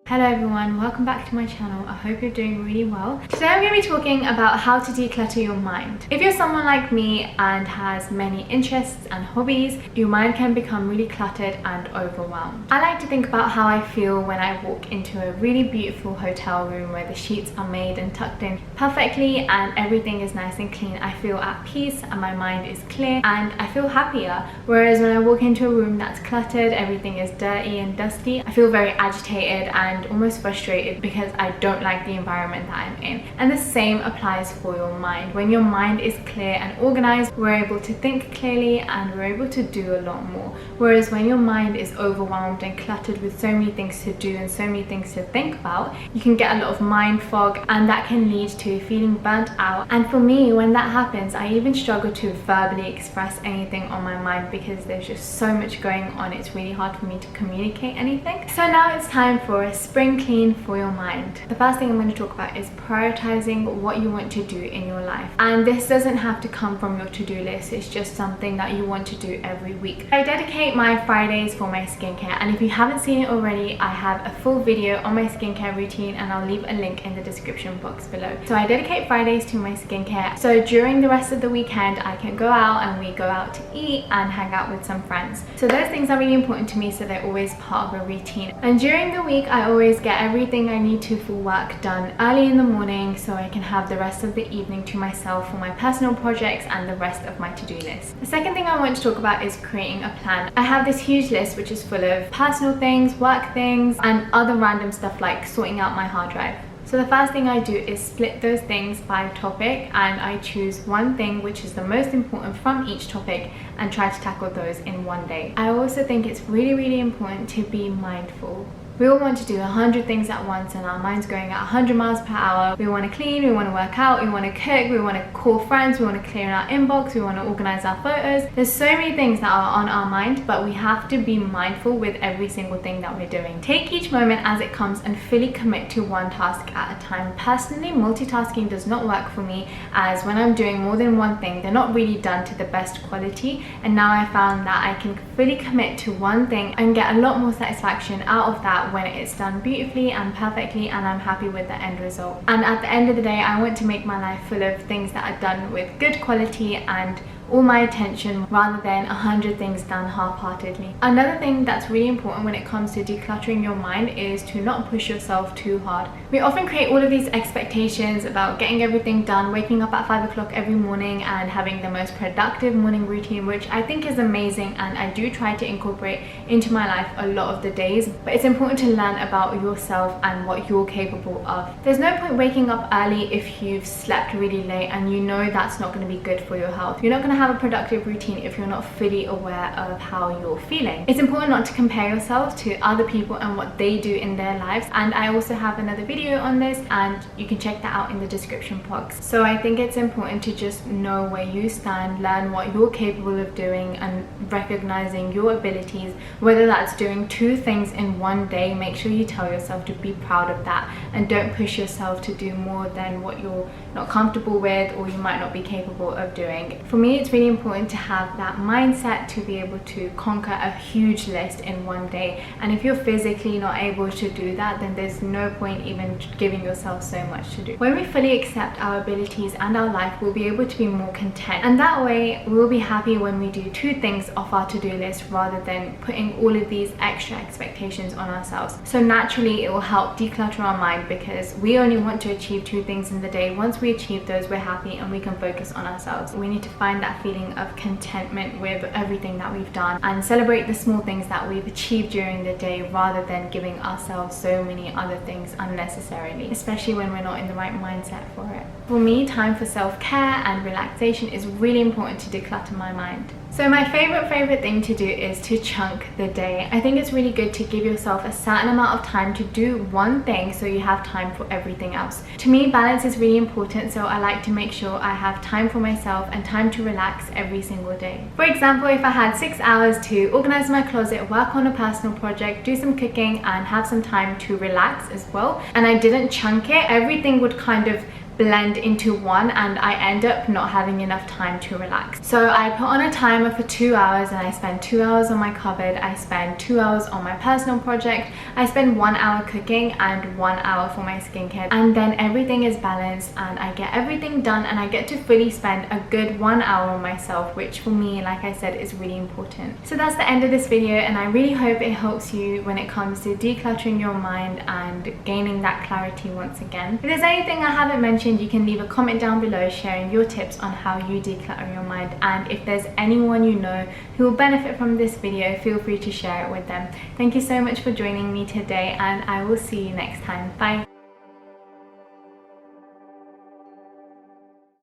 Hello everyone, welcome back to my channel. I hope you're doing really well. Today I'm going to be talking about how to declutter your mind. If you're someone like me and has many interests and hobbies, your mind can become really cluttered and overwhelmed. I like to think about how I feel when I walk into a really beautiful hotel room where the sheets are made and tucked in perfectly and everything is nice and clean. I feel at peace and my mind is clear and I feel happier. Whereas when I walk into a room that's cluttered, everything is dirty and dusty, I feel very agitated and almost frustrated because I don't like the environment that I'm in. And the same applies for your mind. When your mind is clear and organized, we're able to think clearly and we're able to do a lot more. Whereas when your mind is overwhelmed and cluttered with so many things to do and so many things to think about, you can get a lot of mind fog and that can lead to feeling burnt out. And for me, when that happens, I even struggle to verbally express anything on my mind because there's just so much going on. It's really hard for me to communicate anything. So now it's time for a spring clean for your mind. The first thing I'm going to talk about is prioritizing what you want to do in your life. And this doesn't have to come from your to-do list, it's just something that you want to do every week. I dedicate my Fridays for my skincare, and if you haven't seen it already, I have a full video on my skincare routine and I'll leave a link in the description box below. So I dedicate Fridays to my skincare, so during the rest of the weekend I can go out and we go out to eat and hang out with some friends. So those things are really important to me, so they're always part of a routine. And during the week I always get everything I need to for work done early in the morning so I can have the rest of the evening to myself for my personal projects and the rest of my to-do list. The second thing I want to talk about is creating a plan. I have this huge list which is full of personal things, work things, and other random stuff like sorting out my hard drive. So the first thing I do is split those things by topic and I choose one thing which is the most important from each topic and try to tackle those in one day. I also think it's really important to be mindful. We all want to do 100 things at once and our mind's going at 100 miles per hour. We want to clean, we want to work out, we want to cook, we want to call friends, we want to clear our inbox, we want to organize our photos. There's so many things that are on our mind, but we have to be mindful with every single thing that we're doing. Take each moment as it comes and fully commit to one task at a time. Personally, multitasking does not work for me, as when I'm doing more than one thing, they're not really done to the best quality, and now I found that I can fully commit to one thing and get a lot more satisfaction out of that when it's done beautifully and perfectly and I'm happy with the end result. And at the end of the day, I want to make my life full of things that are done with good quality and all my attention rather than 100 things done half-heartedly. Another thing that's really important when it comes to decluttering your mind is to not push yourself too hard. We often create all of these expectations about getting everything done, waking up at 5 o'clock every morning and having the most productive morning routine, which I think is amazing and I do try to incorporate into my life a lot of the days, but it's important to learn about yourself and what you're capable of. There's no point waking up early if you've slept really late and you know that's not going to be good for your health. You're not going to have a productive routine if you're not fully aware of how you're feeling. It's important not to compare yourself to other people and what they do in their lives, and I also have another video on this and you can check that out in the description box. So I think it's important to just know where you stand, learn what you're capable of doing and recognizing your abilities, whether that's doing 2 things in one day. Make sure you tell yourself to be proud of that and don't push yourself to do more than what you're not comfortable with or you might not be capable of doing. For me, it's really important to have that mindset to be able to conquer a huge list in one day, and if you're physically not able to do that, then there's no point even giving yourself so much to do. When we fully accept our abilities and our life, we'll be able to be more content, and that way we'll be happy when we do 2 things off our to-do list rather than putting all of these extra expectations on ourselves. So naturally it will help declutter our mind because we only want to achieve 2 things in the day. Once we achieve those, we're happy and we can focus on ourselves. We need to find that feeling of contentment with everything that we've done and celebrate the small things that we've achieved during the day rather than giving ourselves so many other things unnecessarily, especially when we're not in the right mindset for it. For me, time for self-care and relaxation is really important to declutter my mind. So my favorite thing to do is to chunk the day. I think it's really good to give yourself a certain amount of time to do one thing so you have time for everything else. To me, balance is really important, so I like to make sure I have time for myself and time to relax every single day. For example, if I had 6 hours to organize my closet, work on a personal project, do some cooking and have some time to relax as well, and I didn't chunk it, everything would kind of blend into one, and I end up not having enough time to relax. So I put on a timer for 2 hours, and I spend 2 hours on my cupboard, I spend 2 hours on my personal project, I spend 1 hour cooking and 1 hour for my skincare, and then everything is balanced and I get everything done, and I get to fully spend a good 1 hour on myself, which for me, like I said, is really important. So that's the end of this video, and I really hope it helps you when it comes to decluttering your mind and gaining that clarity once again. If there's anything I haven't mentioned, you can leave a comment down below sharing your tips on how you declutter your mind, and if there's anyone you know who will benefit from this video, feel free to share it with them. Thank you so much for joining me today, and I will see you next time. Bye.